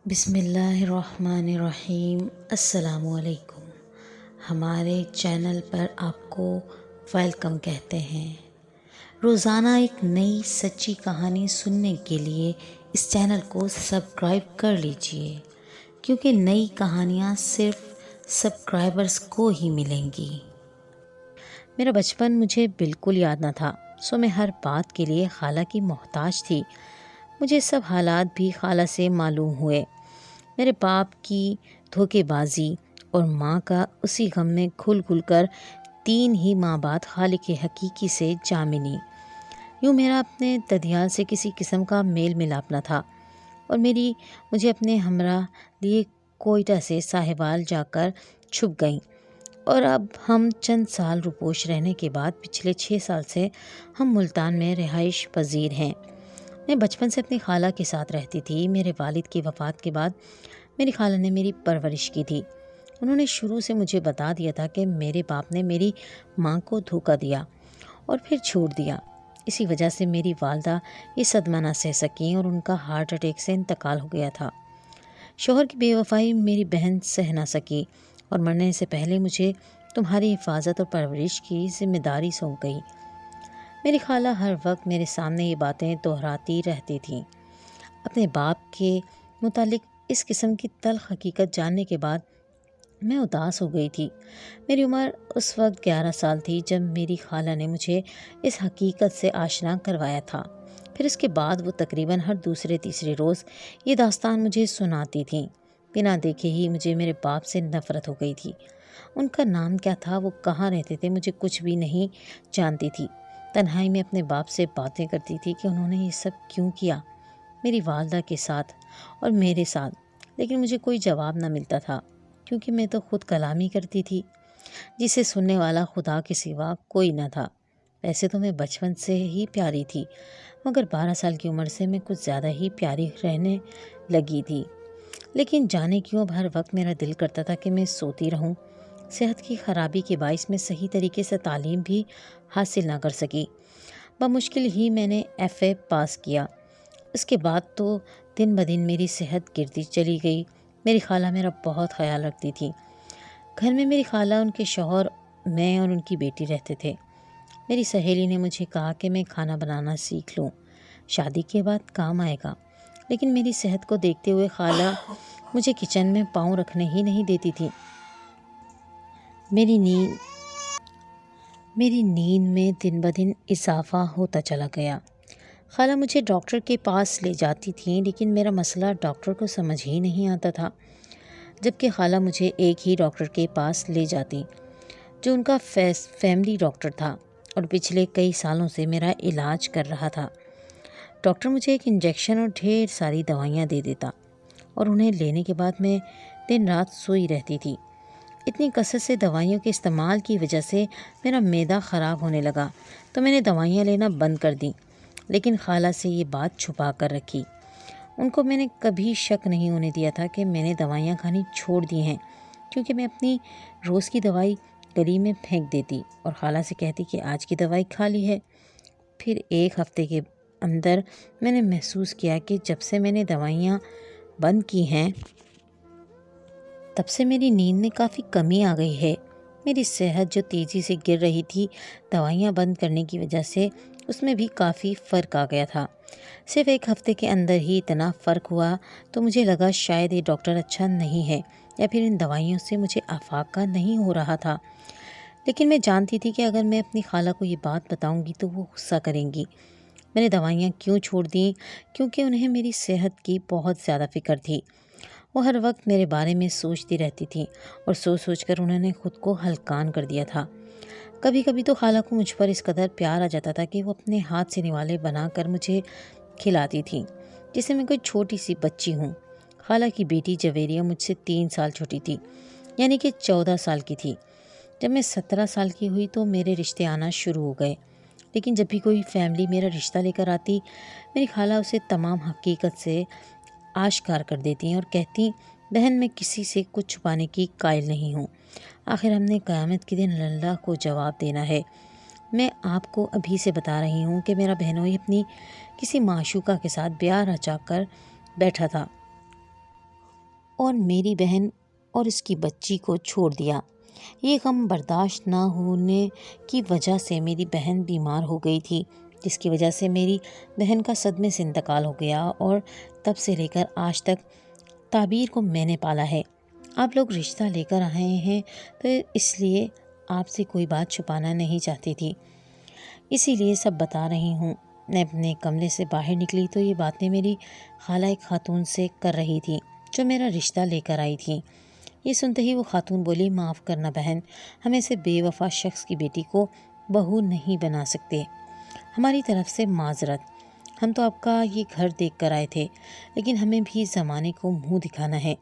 بسم اللہ الرحمن الرحیم۔ السلام علیکم۔ ہمارے چینل پر آپ کو ویلکم کہتے ہیں۔ روزانہ ایک نئی سچی کہانی سننے کے لیے اس چینل کو سبسکرائب کر لیجئے، کیونکہ نئی کہانیاں صرف سبسکرائبرز کو ہی ملیں گی۔ میرا بچپن مجھے بالکل یاد نہ تھا، سو میں ہر بات کے لیے خالہ کی محتاج تھی۔ مجھے سب حالات بھی خالہ سے معلوم ہوئے۔ میرے باپ کی دھوکے بازی اور ماں کا اسی غم میں گھل گھل کر 3 ہی ماہ بعد خالق حقیقی سے جا ملی۔ یوں میرا اپنے ددیال سے کسی قسم کا میل ملاپ نہ تھا، اور مجھے اپنے ہمراہ لیے کوئٹہ سے ساہیوال جا کر چھپ گئیں، اور اب ہم چند سال روپوش رہنے کے بعد پچھلے 6 سال سے ہم ملتان میں رہائش پذیر ہیں۔ میں بچپن سے اپنی خالہ کے ساتھ رہتی تھی۔ میرے والد کی وفات کے بعد میری خالہ نے میری پرورش کی تھی۔ انہوں نے شروع سے مجھے بتا دیا تھا کہ میرے باپ نے میری ماں کو دھوکہ دیا اور پھر چھوڑ دیا۔ اسی وجہ سے میری والدہ یہ صدمہ نہ سہ سکیں اور ان کا ہارٹ اٹیک سے انتقال ہو گیا تھا۔ شوہر کی بے وفائی میری بہن سہ نہ سکی اور مرنے سے پہلے مجھے تمہاری حفاظت اور پرورش کی ذمہ داری سونپ گئی۔ میری خالہ ہر وقت میرے سامنے یہ باتیں دہراتی رہتی تھیں۔ اپنے باپ کے متعلق اس قسم کی تلخ حقیقت جاننے کے بعد میں اداس ہو گئی تھی۔ میری عمر اس وقت 11 سال تھی جب میری خالہ نے مجھے اس حقیقت سے آشنا کروایا تھا۔ پھر اس کے بعد وہ تقریباً ہر دوسرے تیسرے روز یہ داستان مجھے سناتی تھیں۔ بنا دیکھے ہی مجھے میرے باپ سے نفرت ہو گئی تھی۔ ان کا نام کیا تھا، وہ کہاں رہتے تھے، مجھے کچھ بھی نہیں جانتی تھی۔ تنہائی میں اپنے باپ سے باتیں کرتی تھی کہ انہوں نے یہ سب کیوں کیا، میری والدہ کے ساتھ اور میرے ساتھ، لیکن مجھے کوئی جواب نہ ملتا تھا، کیونکہ میں تو خود کلامی کرتی تھی، جسے سننے والا خدا کے سوا کوئی نہ تھا۔ ویسے تو میں بچپن سے ہی پیاری تھی، مگر 12 سال کی عمر سے میں کچھ زیادہ ہی پیاری رہنے لگی تھی۔ لیکن جانے کیوں اب ہر وقت میرا دل کرتا تھا کہ میں سوتی رہوں۔ صحت کی خرابی کے باعث میں صحیح طریقے سے تعلیم بھی حاصل نہ کر سکی۔ بمشکل ہی میں نے FA پاس کیا۔ اس کے بعد تو دن بدن میری صحت گرتی چلی گئی۔ میری خالہ میرا بہت خیال رکھتی تھی۔ گھر میں میری خالہ، ان کے شوہر، میں اور ان کی بیٹی رہتے تھے۔ میری سہیلی نے مجھے کہا کہ میں کھانا بنانا سیکھ لوں، شادی کے بعد کام آئے گا، لیکن میری صحت کو دیکھتے ہوئے خالہ مجھے کچن میں پاؤں رکھنے ہی نہیں دیتی تھی۔ میری نیند میں دن بدن اضافہ ہوتا چلا گیا۔ خالہ مجھے ڈاکٹر کے پاس لے جاتی تھیں، لیکن میرا مسئلہ ڈاکٹر کو سمجھ ہی نہیں آتا تھا، جبکہ خالہ مجھے ایک ہی ڈاکٹر کے پاس لے جاتی جو ان کا فیملی ڈاکٹر تھا اور پچھلے کئی سالوں سے میرا علاج کر رہا تھا۔ ڈاکٹر مجھے ایک انجیکشن اور ڈھیر ساری دوائیاں دے دیتا، اور انہیں لینے کے بعد میں دن رات سوئی رہتی تھی۔ اتنی کثرت سے دوائیوں کے استعمال کی وجہ سے میرا معدہ خراب ہونے لگا، تو میں نے دوائیاں لینا بند کر دیں، لیکن خالہ سے یہ بات چھپا کر رکھی۔ ان کو میں نے کبھی شک نہیں ہونے دیا تھا کہ میں نے دوائیاں کھانی چھوڑ دی ہیں، کیونکہ میں اپنی روز کی دوائی گلی میں پھینک دیتی اور خالہ سے کہتی کہ آج کی دوائی کھا لی ہے۔ پھر 1 ہفتے کے اندر میں نے محسوس کیا کہ جب سے میں نے دوائیاں بند کی ہیں، تب سے میری نیند میں کافی کمی آ گئی ہے۔ میری صحت جو تیزی سے گر رہی تھی، دوائیاں بند کرنے کی وجہ سے اس میں بھی کافی فرق آ گیا تھا۔ صرف 1 ہفتے کے اندر ہی اتنا فرق ہوا تو مجھے لگا شاید یہ ڈاکٹر اچھا نہیں ہے، یا پھر ان دوائیوں سے مجھے افاقہ نہیں ہو رہا تھا۔ لیکن میں جانتی تھی کہ اگر میں اپنی خالہ کو یہ بات بتاؤں گی تو وہ غصہ کریں گی۔ میں نے دوائیاں کیوں چھوڑ دیں؟ کیونکہ انہیں میری صحت کی بہت زیادہ فکر تھی۔ وہ ہر وقت میرے بارے میں سوچتی رہتی تھیں، اور سوچ کر انہوں نے خود کو ہلکان کر دیا تھا۔ کبھی کبھی تو خالہ کو مجھ پر اس قدر پیار آ جاتا تھا کہ وہ اپنے ہاتھ سے نوالے بنا کر مجھے کھلاتی تھیں، جسے میں کوئی چھوٹی سی بچی ہوں۔ خالہ کی بیٹی جویریہ مجھ سے 3 سال چھوٹی تھی، یعنی کہ 14 سال کی تھی۔ جب میں 17 سال کی ہوئی تو میرے رشتے آنا شروع ہو گئے، لیکن جب بھی کوئی فیملی میرا رشتہ لے کر آتی، میری خالہ اسے تمام حقیقت سے آشکار کر دیتی اور کہتی، بہن میں کسی سے کچھ چھپانے کی قائل نہیں ہوں۔ آخر ہم نے قیامت کے دن اللہ کو جواب دینا ہے۔ میں آپ کو ابھی سے بتا رہی ہوں کہ میرا بہنوئی اپنی کسی معشوقہ کے ساتھ بیاہ رچا کر بیٹھا تھا، اور میری بہن اور اس کی بچی کو چھوڑ دیا۔ یہ غم برداشت نہ ہونے کی وجہ سے میری بہن بیمار ہو گئی تھی، جس کی وجہ سے میری بہن کا صدمے سے انتقال ہو گیا، اور تب سے لے کر آج تک تعبیر کو میں نے پالا ہے۔ آپ لوگ رشتہ لے کر آئے ہیں تو اس لیے آپ سے کوئی بات چھپانا نہیں چاہتی تھی، اسی لیے سب بتا رہی ہوں۔ میں اپنے کمرے سے باہر نکلی تو یہ باتیں میری خالہ ایک خاتون سے کر رہی تھی جو میرا رشتہ لے کر آئی تھی۔ یہ سنتے ہی وہ خاتون بولی، معاف کرنا بہن، ہم ایسے بے وفا شخص کی بیٹی کو بہو نہیں بنا سکتے، ہماری طرف سے معذرت۔ ہم تو آپ کا یہ گھر دیکھ کر آئے تھے، لیکن ہمیں بھی زمانے کو منہ دکھانا ہے۔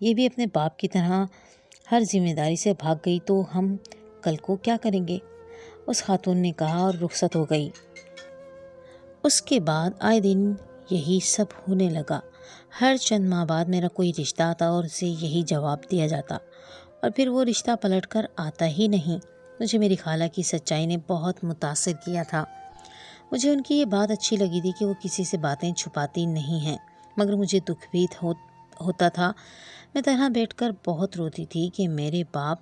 یہ بھی اپنے باپ کی طرح ہر ذمہ داری سے بھاگ گئی تو ہم کل کو کیا کریں گے؟ اس خاتون نے کہا اور رخصت ہو گئی۔ اس کے بعد آئے دن یہی سب ہونے لگا۔ ہر چند ماہ بعد میرا کوئی رشتہ آتا اور اسے یہی جواب دیا جاتا، اور پھر وہ رشتہ پلٹ کر آتا ہی نہیں۔ مجھے میری خالہ کی سچائی نے بہت متاثر کیا تھا۔ مجھے ان کی یہ بات اچھی لگی تھی کہ وہ کسی سے باتیں چھپاتی نہیں ہیں، مگر مجھے دکھ بھی ہوتا تھا۔ میں تنہا بیٹھ کر بہت روتی تھی کہ میرے باپ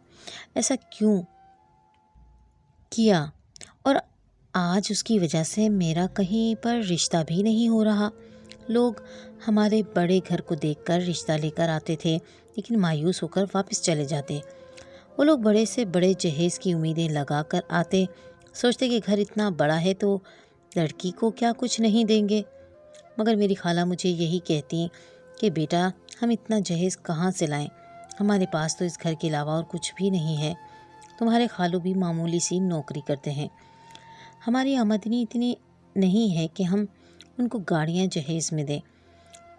ایسا کیوں کیا، اور آج اس کی وجہ سے میرا کہیں پر رشتہ بھی نہیں ہو رہا۔ لوگ ہمارے بڑے گھر کو دیکھ کر رشتہ لے کر آتے تھے، لیکن مایوس ہو کر واپس چلے جاتے۔ وہ لوگ بڑے سے بڑے جہیز کی امیدیں لگا کر آتے، سوچتے کہ گھر اتنا بڑا ہے تو لڑکی کو کیا کچھ نہیں دیں گے، مگر میری خالہ مجھے یہی کہتی کہ بیٹا، ہم اتنا جہیز کہاں سے لائیں، ہمارے پاس تو اس گھر کے علاوہ اور کچھ بھی نہیں ہے۔ تمہارے خالو بھی معمولی سی نوکری کرتے ہیں، ہماری آمدنی اتنی نہیں ہے کہ ہم ان کو گاڑیاں جہیز میں دیں۔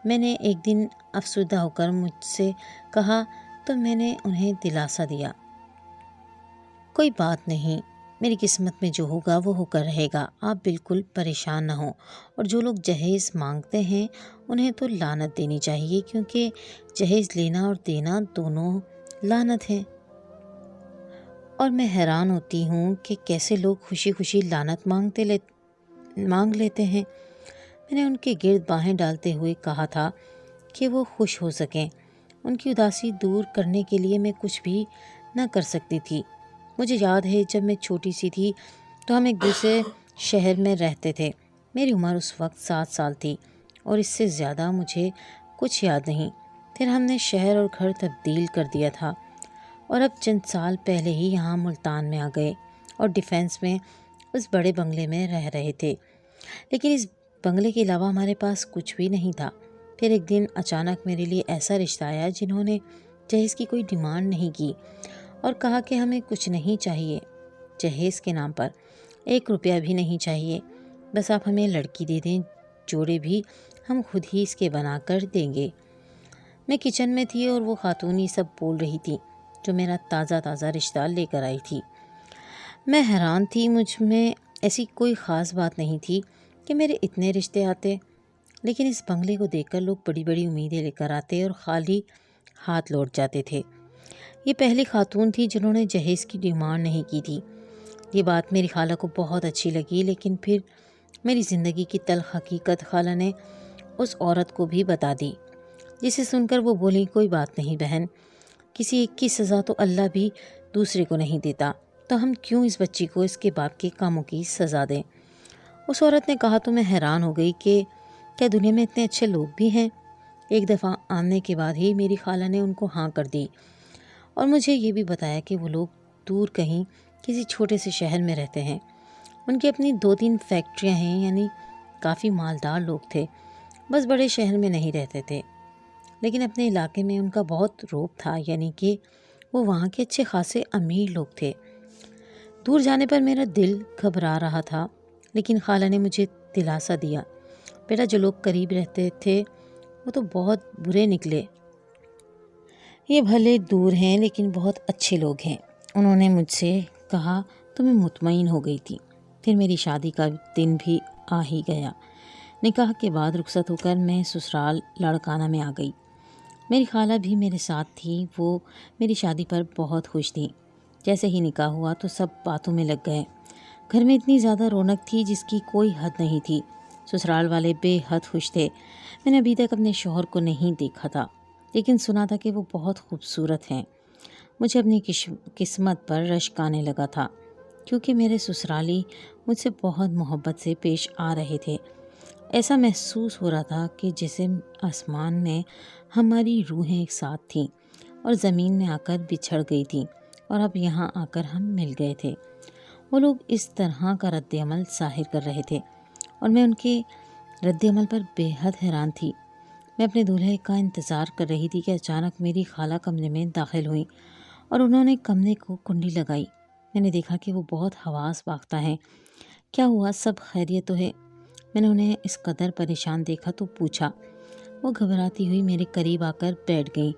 میں نے ایک دن افسردہ ہو کر مجھ سے کہا تو میں نے انہیں دلاسا دیا، کوئی بات نہیں، میری قسمت میں جو ہوگا وہ ہو کر رہے گا، آپ بالکل پریشان نہ ہوں۔ اور جو لوگ جہیز مانگتے ہیں انہیں تو لعنت دینی چاہیے، کیونکہ جہیز لینا اور دینا دونوں لعنت ہیں۔ اور میں حیران ہوتی ہوں کہ کیسے لوگ خوشی خوشی لعنت مانگ لیتے ہیں۔ میں نے ان کے گرد باہیں ڈالتے ہوئے کہا تھا کہ وہ خوش ہو سکیں، ان کی اداسی دور کرنے کے لیے میں کچھ بھی نہ کر سکتی تھی۔ مجھے یاد ہے جب میں چھوٹی سی تھی تو ہم ایک دوسرے شہر میں رہتے تھے۔ میری عمر اس وقت 7 سال تھی اور اس سے زیادہ مجھے کچھ یاد نہیں۔ پھر ہم نے شہر اور گھر تبدیل کر دیا تھا، اور اب چند سال پہلے ہی یہاں ملتان میں آ گئے اور ڈیفینس میں اس بڑے بنگلے میں رہ رہے تھے، لیکن اس بنگلے کے علاوہ ہمارے پاس کچھ بھی نہیں تھا۔ پھر ایک دن اچانک میرے لیے ایسا رشتہ آیا جنہوں نے جہیز کی کوئی ڈیمانڈ نہیں کی اور کہا کہ ہمیں کچھ نہیں چاہیے، جہیز کے نام پر 1 روپیہ بھی نہیں چاہیے، بس آپ ہمیں لڑکی دے دیں، جوڑے بھی ہم خود ہی اس کے بنا کر دیں گے۔ میں کچن میں تھی اور وہ خاتون یہ سب بول رہی تھی جو میرا تازہ رشتہ لے کر آئی تھی۔ میں حیران تھی، مجھ میں ایسی کوئی خاص بات نہیں تھی کہ میرے اتنے رشتے آتے، لیکن اس بنگلے کو دیکھ کر لوگ بڑی بڑی امیدیں لے کر آتے اور خالی ہاتھ لوٹ جاتے تھے۔ یہ پہلی خاتون تھی جنہوں نے جہیز کی ڈیمانڈ نہیں کی تھی۔ یہ بات میری خالہ کو بہت اچھی لگی، لیکن پھر میری زندگی کی تلخ حقیقت خالہ نے اس عورت کو بھی بتا دی، جسے سن کر وہ بولی، کوئی بات نہیں بہن، کسی ایک کی سزا تو اللہ بھی دوسرے کو نہیں دیتا، تو ہم کیوں اس بچی کو اس کے باپ کے کاموں کی سزا دیں۔ اس عورت نے کہا تو میں حیران ہو گئی کہ کیا دنیا میں اتنے اچھے لوگ بھی ہیں۔ ایک دفعہ آنے کے بعد ہی میری خالہ نے ان کو ہاں کر دی اور مجھے یہ بھی بتایا کہ وہ لوگ دور کہیں کسی چھوٹے سے شہر میں رہتے ہیں، ان کی اپنی 2-3 فیکٹریاں ہیں، یعنی کافی مالدار لوگ تھے، بس بڑے شہر میں نہیں رہتے تھے، لیکن اپنے علاقے میں ان کا بہت روب تھا، یعنی کہ وہ وہاں کے اچھے خاصے امیر لوگ تھے۔ دور جانے پر میرا دل گھبرا رہا تھا، لیکن خالہ نے مجھے دلاسا دیا، بیٹا جو لوگ قریب رہتے تھے وہ تو بہت برے نکلے، یہ بھلے دور ہیں لیکن بہت اچھے لوگ ہیں۔ انہوں نے مجھ سے کہا تو میں مطمئن ہو گئی تھی۔ پھر میری شادی کا دن بھی آ ہی گیا۔ نکاح کے بعد رخصت ہو کر میں سسرال لاڑکانہ میں آ گئی۔ میری خالہ بھی میرے ساتھ تھی، وہ میری شادی پر بہت خوش تھیں۔ جیسے ہی نکاح ہوا تو سب باتوں میں لگ گئے۔ گھر میں اتنی زیادہ رونق تھی جس کی کوئی حد نہیں تھی۔ سسرال والے بے حد خوش تھے۔ میں نے ابھی تک اپنے شوہر کو نہیں دیکھا تھا۔ لیکن سنا تھا کہ وہ بہت خوبصورت ہیں۔ مجھے اپنی قسمت پر رشک آنے لگا تھا، کیونکہ میرے سسرالی مجھ سے بہت محبت سے پیش آ رہے تھے۔ ایسا محسوس ہو رہا تھا کہ جیسے آسمان میں ہماری روحیں ایک ساتھ تھیں اور زمین میں آ کر بچھڑ گئی تھیں، اور اب یہاں آ کر ہم مل گئے تھے۔ وہ لوگ اس طرح کا رد عمل ظاہر کر رہے تھے اور میں ان کے رد عمل پر بے حد حیران تھی۔ میں اپنے دولہے کا انتظار کر رہی تھی کہ اچانک میری خالہ کمرے میں داخل ہوئیں اور انہوں نے کمرے کو کنڈی لگائی۔ میں نے دیکھا کہ وہ بہت حواس باختہ ہیں۔ کیا ہوا، سب خیریت تو ہے؟ میں نے انہیں اس قدر پریشان دیکھا تو پوچھا۔ وہ گھبراتی ہوئی میرے قریب آ کر بیٹھ گئیں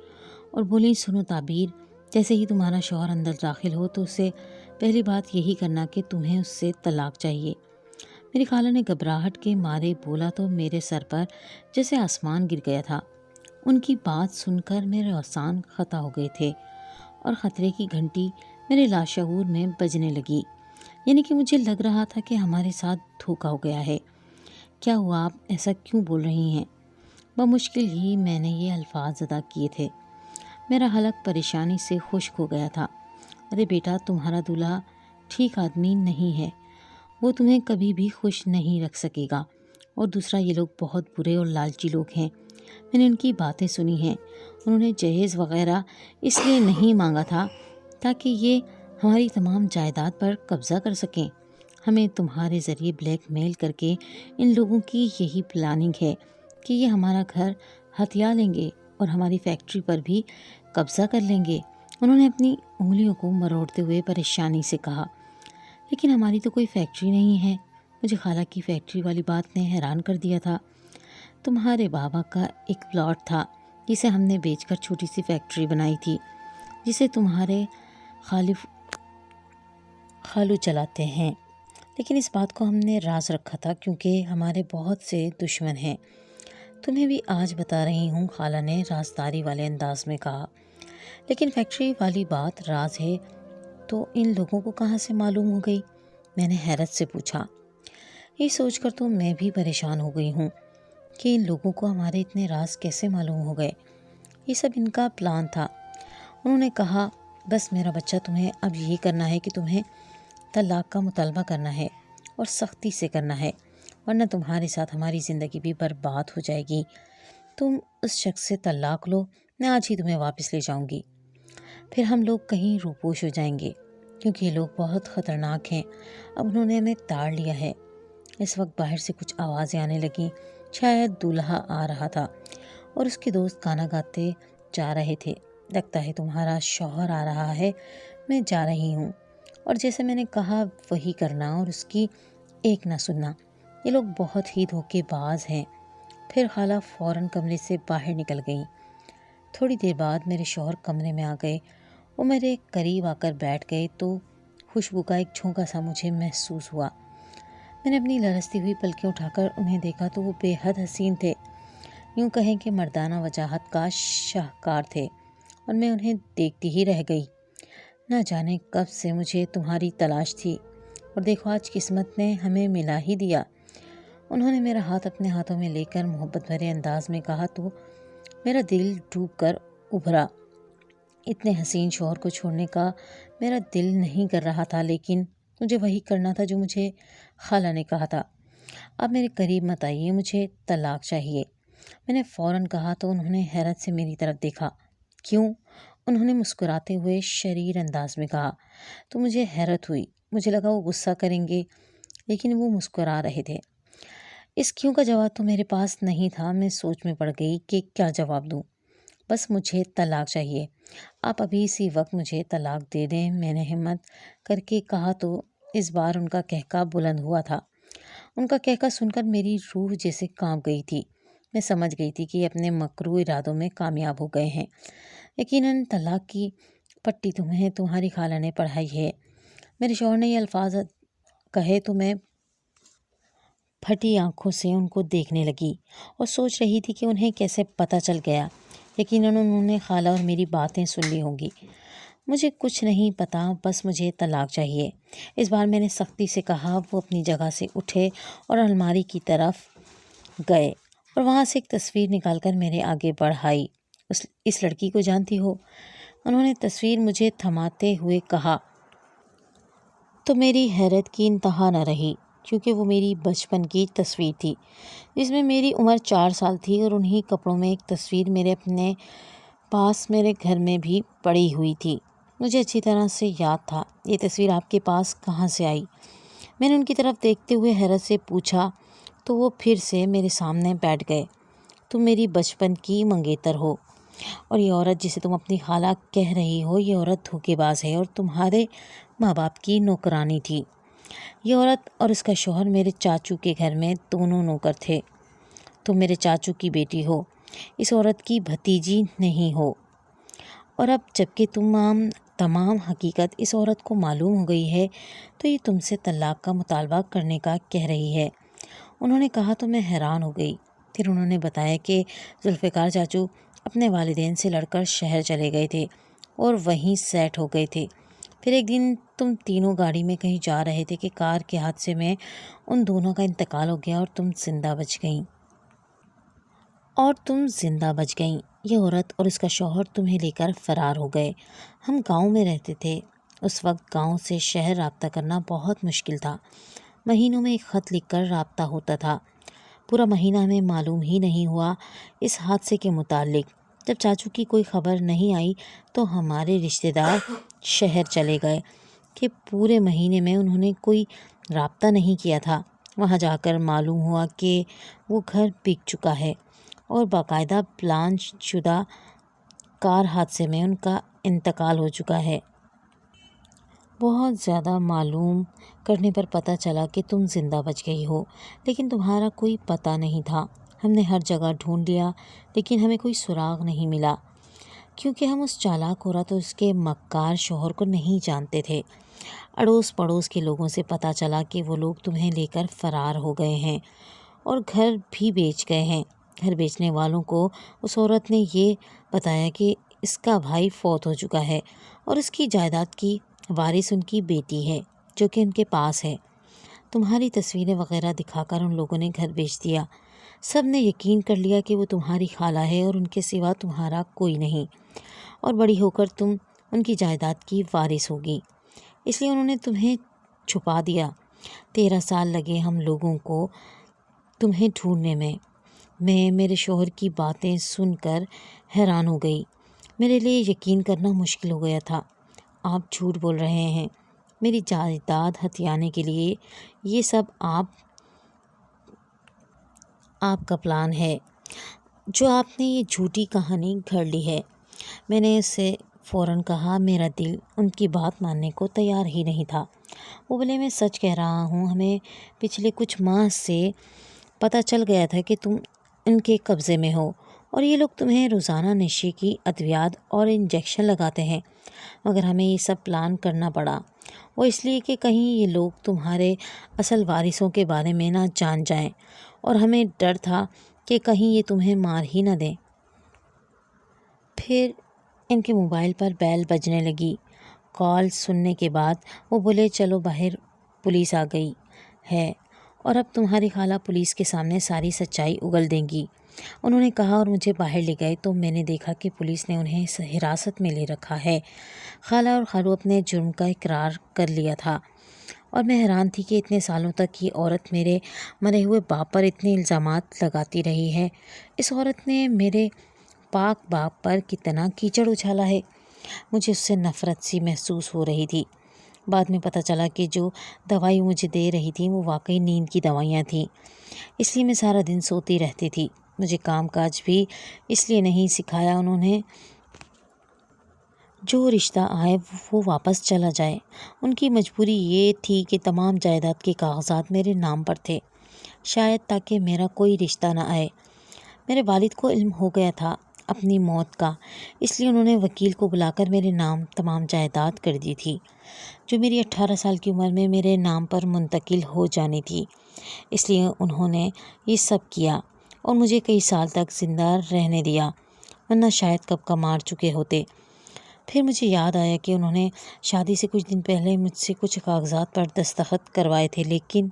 اور بولیں، سنو تعبیر، جیسے ہی تمہارا شوہر اندر داخل ہو تو اسے پہلی بات یہی کرنا کہ تمہیں اس سے طلاق چاہیے۔ میری خالہ نے گھبراہٹ کے مارے بولا تو میرے سر پر جیسے آسمان گر گیا تھا۔ ان کی بات سن کر میرے اعصاب خطا ہو گئے تھے اور خطرے کی گھنٹی میرے لاشعور میں بجنے لگی، یعنی کہ مجھے لگ رہا تھا کہ ہمارے ساتھ دھوکا ہو گیا ہے۔ کیا ہوا، آپ ایسا کیوں بول رہی ہیں؟ بمشکل ہی میں نے یہ الفاظ ادا کیے تھے۔ میرا حلق پریشانی سے خشک ہو گیا تھا۔ ارے بیٹا، تمہارا دولہا ٹھیک آدمی نہیں ہے، وہ تمہیں کبھی بھی خوش نہیں رکھ سکے گا، اور دوسرا یہ لوگ بہت برے اور لالچی لوگ ہیں۔ میں نے ان کی باتیں سنی ہیں۔ انہوں نے جہیز وغیرہ اس لیے نہیں مانگا تھا تاکہ یہ ہماری تمام جائیداد پر قبضہ کر سکیں۔ ہمیں تمہارے ذریعے بلیک میل کر کے ان لوگوں کی یہی پلاننگ ہے کہ یہ ہمارا گھر ہتھیا لیں گے اور ہماری فیکٹری پر بھی قبضہ کر لیں گے۔ انہوں نے اپنی انگلیوں کو مروڑتے ہوئے پریشانی سے کہا۔ لیکن ہماری تو کوئی فیکٹری نہیں ہے۔ مجھے خالہ کی فیکٹری والی بات نے حیران کر دیا تھا۔ تمہارے بابا کا ایک پلاٹ تھا جسے ہم نے بیچ کر چھوٹی سی فیکٹری بنائی تھی، جسے تمہارے خالو چلاتے ہیں۔ لیکن اس بات کو ہم نے راز رکھا تھا کیونکہ ہمارے بہت سے دشمن ہیں۔ تمہیں بھی آج بتا رہی ہوں، خالہ نے رازداری والے انداز میں کہا۔ لیکن فیکٹری والی بات راز ہے تو ان لوگوں کو کہاں سے معلوم ہو گئی؟ میں نے حیرت سے پوچھا۔ یہ سوچ کر تو میں بھی پریشان ہو گئی ہوں کہ ان لوگوں کو ہمارے اتنے راز کیسے معلوم ہو گئے۔ یہ سب ان کا پلان تھا۔ انہوں نے کہا، بس میرا بچہ، تمہیں اب یہی کرنا ہے کہ تمہیں طلاق کا مطالبہ کرنا ہے اور سختی سے کرنا ہے، ورنہ تمہارے ساتھ ہماری زندگی بھی برباد ہو جائے گی۔ تم اس شخص سے طلاق لو، میں آج ہی تمہیں واپس لے جاؤں گی، پھر ہم لوگ کہیں روپوش ہو جائیں گے، کیونکہ یہ لوگ بہت خطرناک ہیں۔ اب انہوں نے ہمیں تاڑ لیا ہے۔ اس وقت باہر سے کچھ آوازیں آنے لگیں، شاید دولہا آ رہا تھا اور اس کے دوست گانا گاتے جا رہے تھے۔ لگتا ہے تمہارا شوہر آ رہا ہے، میں جا رہی ہوں، اور جیسے میں نے کہا وہی کرنا اور اس کی ایک نہ سننا۔ یہ لوگ بہت ہی دھوکے باز ہیں۔ پھر خالہ فوراً کمرے سے باہر نکل گئیں۔ تھوڑی دیر بعد میرے شوہر کمرے میں آ گئے۔ وہ میرے قریب آ کر بیٹھ گئے تو خوشبو کا ایک جھونکا سا مجھے محسوس ہوا۔ میں نے اپنی لرزتی ہوئی پلکیں اٹھا کر انہیں دیکھا تو وہ بے حد حسین تھے، یوں کہیں کہ مردانہ وجاہت کا شاہکار تھے، اور میں انہیں دیکھتی ہی رہ گئی۔ نہ جانے کب سے مجھے تمہاری تلاش تھی، اور دیکھو آج قسمت نے ہمیں ملا ہی دیا۔ انہوں نے میرا ہاتھ اپنے ہاتھوں میں لے کر محبت بھرے انداز میں کہا تو میرا دل ڈوب کر ابھرا۔ اتنے حسین شوہر کو چھوڑنے کا میرا دل نہیں کر رہا تھا، لیکن مجھے وہی کرنا تھا جو مجھے خالہ نے کہا تھا۔ اب میرے قریب مت آئیے، مجھے طلاق چاہیے، میں نے فوراً کہا تو انہوں نے حیرت سے میری طرف دیکھا۔ کیوں؟ انہوں نے مسکراتے ہوئے شریر انداز میں کہا۔ تو مجھے حیرت ہوئی، مجھے لگا وہ غصہ کریں گے، لیکن وہ مسکرا رہے تھے۔ اس کیوں کا جواب تو میرے پاس نہیں تھا۔ میں سوچ میں پڑ گئی کہ کیا جواب دوں۔ بس مجھے طلاق چاہیے، آپ ابھی اسی وقت مجھے طلاق دے دیں، میں نے ہمت کر کے کہا تو اس بار ان کا قہقہ بلند ہوا تھا۔ ان کا قہقہ سن کر میری روح جیسے کانپ گئی تھی۔ میں سمجھ گئی تھی کہ یہ اپنے مکروہ ارادوں میں کامیاب ہو گئے ہیں۔ یقیناً طلاق کی پٹی تمہیں تمہاری خالہ نے پڑھائی ہے۔ میرے شوہر نے یہ الفاظ کہے تو میں پھٹی آنکھوں سے ان کو دیکھنے لگی اور سوچ رہی تھی کہ انہیں کیسے پتہ چل گیا۔ یقیناً انہوں نے خالہ اور میری باتیں سن لی ہوں گی۔ مجھے کچھ نہیں پتا، بس مجھے طلاق چاہیے، اس بار میں نے سختی سے کہا۔ وہ اپنی جگہ سے اٹھے اور الماری کی طرف گئے اور وہاں سے ایک تصویر نکال کر میرے آگے بڑھائی۔ اس لڑکی کو جانتی ہو؟ انہوں نے تصویر مجھے تھماتے ہوئے کہا تو میری حیرت کی انتہا نہ رہی، کیونکہ وہ میری بچپن کی تصویر تھی جس میں میری عمر 4 سال تھی، اور انہی کپڑوں میں ایک تصویر میرے اپنے پاس میرے گھر میں بھی پڑی ہوئی تھی۔ مجھے اچھی طرح سے یاد تھا۔ یہ تصویر آپ کے پاس کہاں سے آئی؟ میں نے ان کی طرف دیکھتے ہوئے حیرت سے پوچھا تو وہ پھر سے میرے سامنے بیٹھ گئے۔ تم میری بچپن کی منگیتر ہو، اور یہ عورت جسے تم اپنی خالہ کہہ رہی ہو، یہ عورت دھوکے باز ہے اور تمہارے ماں باپ کی نوکرانی تھی۔ یہ عورت اور اس کا شوہر میرے چاچو کے گھر میں دونوں نوکر تھے۔ تم میرے چاچو کی بیٹی ہو، اس عورت کی بھتیجی نہیں ہو، اور اب جب کہ تمام حقیقت اس عورت کو معلوم ہو گئی ہے تو یہ تم سے طلاق کا مطالبہ کرنے کا کہہ رہی ہے۔ انہوں نے کہا تو میں حیران ہو گئی۔ پھر انہوں نے بتایا کہ ذوالفقار چاچو اپنے والدین سے لڑ کر شہر چلے گئے تھے اور وہیں سیٹ ہو گئے تھے۔ پھر ایک دن تم تینوں گاڑی میں کہیں جا رہے تھے کہ کار کے حادثے میں ان دونوں کا انتقال ہو گیا اور تم زندہ بچ گئیں۔ یہ عورت اور اس کا شوہر تمہیں لے کر فرار ہو گئے۔ ہم گاؤں میں رہتے تھے۔ اس وقت گاؤں سے شہر رابطہ کرنا بہت مشکل تھا۔ مہینوں میں ایک خط لکھ کر رابطہ ہوتا تھا۔ پورا مہینہ ہمیں معلوم ہی نہیں ہوا اس حادثے کے متعلق۔ جب چاچو کی کوئی خبر نہیں آئی تو ہمارے رشتہ دار شہر چلے گئے کہ پورے مہینے میں انہوں نے کوئی رابطہ نہیں کیا تھا۔ وہاں جا کر معلوم ہوا کہ وہ گھر بک چکا ہے اور باقاعدہ پلان شدہ کار حادثے میں ان کا انتقال ہو چکا ہے۔ بہت زیادہ معلوم کرنے پر پتہ چلا کہ تم زندہ بچ گئی ہو، لیکن تمہارا کوئی پتہ نہیں تھا۔ ہم نے ہر جگہ ڈھونڈ لیا لیکن ہمیں کوئی سراغ نہیں ملا، کیونکہ ہم اس چالاک عورت اور اس کے مکار شوہر کو نہیں جانتے تھے۔ اڑوس پڑوس کے لوگوں سے پتہ چلا کہ وہ لوگ تمہیں لے کر فرار ہو گئے ہیں اور گھر بھی بیچ گئے ہیں۔ گھر بیچنے والوں کو اس عورت نے یہ بتایا کہ اس کا بھائی فوت ہو چکا ہے اور اس کی جائیداد کی وارث ان کی بیٹی ہے جو کہ ان کے پاس ہے۔ تمہاری تصویریں وغیرہ دکھا کر ان لوگوں نے گھر بیچ دیا۔ سب نے یقین کر لیا کہ وہ تمہاری خالہ ہے اور ان کے سوا تمہارا کوئی نہیں، اور بڑی ہو کر تم ان کی جائیداد کی وارث ہوگی، اس لیے انہوں نے تمہیں چھپا دیا۔ 13 سال لگے ہم لوگوں کو تمہیں ڈھونڈنے میں۔ میں میرے شوہر کی باتیں سن کر حیران ہو گئی۔ میرے لیے یقین کرنا مشکل ہو گیا تھا۔ آپ جھوٹ بول رہے ہیں۔ میری جائیداد ہتھیانے کے لیے یہ سب آپ کا پلان ہے، جو آپ نے یہ جھوٹی کہانی گھڑ لی ہے۔ میں نے اس سے فوراً کہا۔ میرا دل ان کی بات ماننے کو تیار ہی نہیں تھا۔ وہ بولے میں سچ کہہ رہا ہوں، ہمیں پچھلے کچھ ماہ سے پتہ چل گیا تھا کہ تم ان کے قبضے میں ہو اور یہ لوگ تمہیں روزانہ نشے کی ادویات اور انجیکشن لگاتے ہیں، مگر ہمیں یہ سب پلان کرنا پڑا، وہ اس لیے کہ کہیں یہ لوگ تمہارے اصل وارثوں کے بارے میں نہ جان جائیں، اور ہمیں ڈر تھا کہ کہیں یہ تمہیں مار ہی نہ دیں۔ پھر ان کے موبائل پر بیل بجنے لگی۔ کال سننے کے بعد وہ بولے چلو باہر، پولیس آ گئی ہے اور اب تمہاری خالہ پولیس کے سامنے ساری سچائی اگل دیں گی، انہوں نے کہا، اور مجھے باہر لے گئے تو میں نے دیکھا کہ پولیس نے انہیں حراست میں لے رکھا ہے۔ خالہ اور خالو اپنے جرم کا اقرار کر لیا تھا، اور میں حیران تھی کہ اتنے سالوں تک یہ عورت میرے مرے ہوئے باپ پر اتنے الزامات لگاتی رہی ہے۔ اس عورت نے میرے پاک باپ پر کتنا کیچڑ اچھالا ہے۔ مجھے اس سے نفرت سی محسوس ہو رہی تھی۔ بعد میں پتہ چلا کہ جو دوائی مجھے دے رہی تھی وہ واقعی نیند کی دوائیاں تھیں، اس لیے میں سارا دن سوتی رہتی تھی۔ مجھے کام کاج بھی اس لیے نہیں سکھایا انہوں نے، جو رشتہ آئے وہ واپس چلا جائے۔ ان کی مجبوری یہ تھی کہ تمام جائیداد کے کاغذات میرے نام پر تھے، شاید تاکہ میرا کوئی رشتہ نہ آئے۔ میرے والد کو علم ہو گیا تھا اپنی موت کا، اس لیے انہوں نے وکیل کو بلا کر میرے نام تمام جائیداد کر دی تھی، جو میری 18 سال کی عمر میں میرے نام پر منتقل ہو جانی تھی۔ اس لیے انہوں نے یہ سب کیا اور مجھے کئی سال تک زندہ رہنے دیا، ورنہ شاید کب کا مار چکے ہوتے۔ پھر مجھے یاد آیا کہ انہوں نے شادی سے کچھ دن پہلے مجھ سے کچھ کاغذات پر دستخط کروائے تھے، لیکن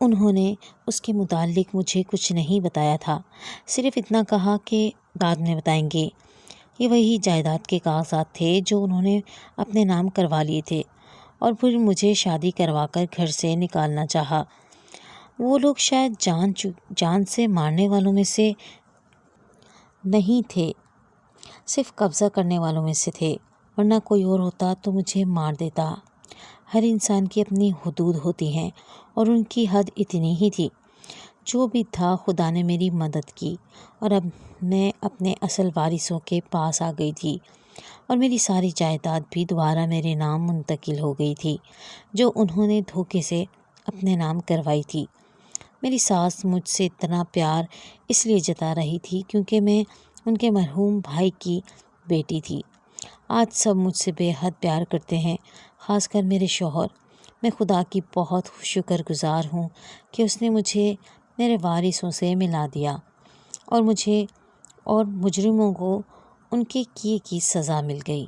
انہوں نے اس کے متعلق مجھے کچھ نہیں بتایا تھا، صرف اتنا کہا کہ بعد میں بتائیں گے۔ یہ وہی جائیداد کے کاغذات تھے جو انہوں نے اپنے نام کروا لیے تھے اور پھر مجھے شادی کروا کر گھر سے نکالنا چاہا۔ وہ لوگ شاید جان سے مارنے والوں میں سے نہیں تھے، صرف قبضہ کرنے والوں میں سے تھے، ورنہ کوئی اور ہوتا تو مجھے مار دیتا۔ ہر انسان کی اپنی حدود ہوتی ہیں اور ان کی حد اتنی ہی تھی۔ جو بھی تھا خدا نے میری مدد کی اور اب میں اپنے اصل وارثوں کے پاس آ گئی تھی اور میری ساری جائیداد بھی دوبارہ میرے نام منتقل ہو گئی تھی جو انہوں نے دھوکے سے اپنے نام کروائی تھی۔ میری ساس مجھ سے اتنا پیار اس لیے جتا رہی تھی کیونکہ میں ان کے مرحوم بھائی کی بیٹی تھی۔ آج سب مجھ سے بے حد پیار کرتے ہیں، خاص کر میرے شوہر۔ میں خدا کی بہت شکر گزار ہوں کہ اس نے مجھے میرے وارثوں سے ملا دیا اور مجھے اور مجرموں کو ان کے کیے کی سزا مل گئی۔